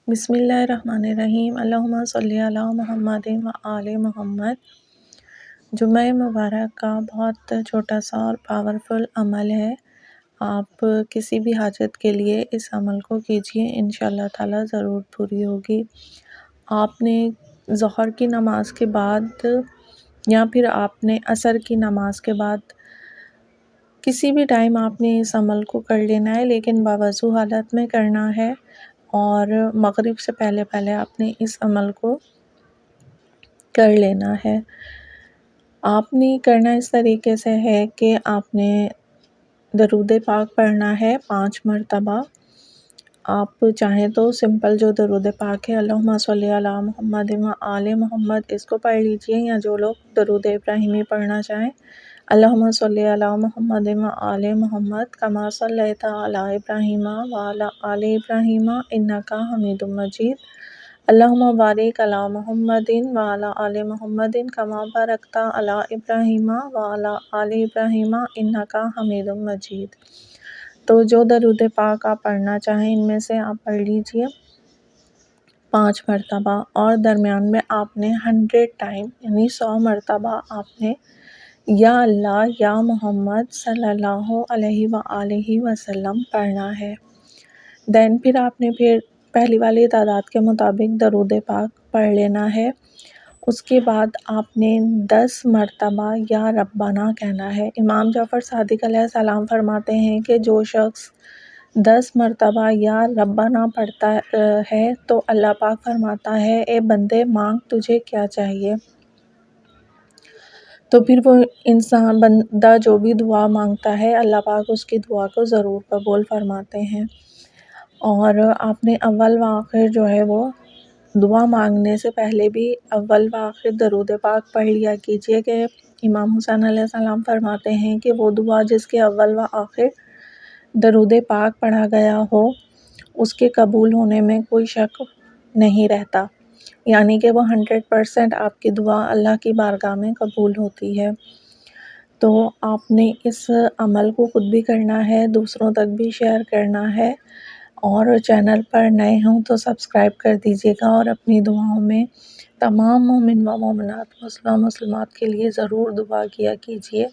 بسم اللہ الرحمن الرحیم، اللہم صلی علی محمد و آل محمد۔ جمعہ مبارک کا بہت چھوٹا سا اور پاورفل عمل ہے۔ آپ کسی بھی حاجت کے لیے اس عمل کو کیجئے، انشاءاللہ تعالی ضرور پوری ہوگی۔ آپ نے ظہر کی نماز کے بعد یا پھر آپ نے عصر کی نماز کے بعد کسی بھی ٹائم آپ نے اس عمل کو کر لینا ہے، لیکن باوضو حالت میں کرنا ہے، اور مغرب سے پہلے پہلے آپ نے اس عمل کو کر لینا ہے۔ آپ نے کرنا اس طریقے سے ہے کہ آپ نے درود پاک پڑھنا ہے 5 مرتبہ۔ آپ چاہیں تو سمپل جو درود پاک ہے، اللہم صلی علی محمد و آل محمد، اس کو پڑھ لیجئے، یا جو لوگ درود ابراہیمی پڑھنا چاہیں، اللہم صلی علی محمد و آل محمد کما صلیت علی ابراہیم و علی آل ابراہیم انکا حمید مجید، اللہم بارک علی محمد و علی آل محمد کما بارکت علی ابراہیم و علی آل ابراہیم انکا حمید مجید۔ تو جو درود پاک آپ پڑھنا چاہیں ان میں سے آپ پڑھ لیجئے 5 مرتبہ، اور درمیان میں آپ نے 100 ٹائم یعنی 100 مرتبہ آپ نے یا اللہ یا محمد صلی اللہ علیہ وآلہ وسلم پڑھنا ہے۔ پھر آپ نے پہلی والی تعداد کے مطابق درود پاک پڑھ لینا ہے۔ اس کے بعد آپ نے 10 مرتبہ یا ربنا کہنا ہے۔ امام جعفر صادق علیہ السلام فرماتے ہیں کہ جو شخص 10 مرتبہ یا ربنا پڑھتا ہے تو اللہ پاک فرماتا ہے، اے بندے مانگ تجھے کیا چاہیے۔ تو پھر وہ انسان بندہ جو بھی دعا مانگتا ہے، اللہ پاک اس کی دعا کو ضرور قبول فرماتے ہیں۔ اور آپ نے اول و آخر جو ہے وہ دعا مانگنے سے پہلے بھی اول و آخر درود پاک پڑھ لیا کیجئے، کہ امام حسین علیہ السلام فرماتے ہیں کہ وہ دعا جس کے اول و آخر درود پاک پڑھا گیا ہو، اس کے قبول ہونے میں کوئی شک نہیں رہتا، یعنی کہ وہ 100% آپ کی دعا اللہ کی بارگاہ میں قبول ہوتی ہے۔ تو آپ نے اس عمل کو خود بھی کرنا ہے، دوسروں تک بھی شیئر کرنا ہے، اور چینل پر نئے ہوں تو سبسکرائب کر دیجیے گا، اور اپنی دعاؤں میں تمام مومن و مومنات، مسلم و مسلمات کے لیے ضرور دعا کیا کیجیے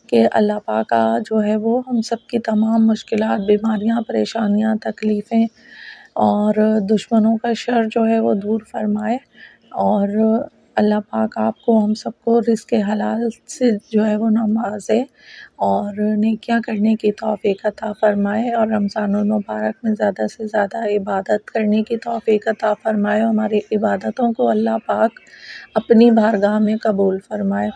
کہ اللہ پاک جو ہے وہ ہم سب کی تمام مشکلات، بیماریاں، پریشانیاں، تکلیفیں اور دشمنوں کا شر جو ہے وہ دور فرمائے، اور اللہ پاک آپ کو ہم سب کو رزق حلال سے جو ہے وہ نوازے، اور نیکیاں کرنے کی توفیق عطا فرمائے، اور رمضان المبارک میں زیادہ سے زیادہ عبادت کرنے کی توفیق عطا فرمائے، اور ہماری عبادتوں کو اللہ پاک اپنی بارگاہ میں قبول فرمائے۔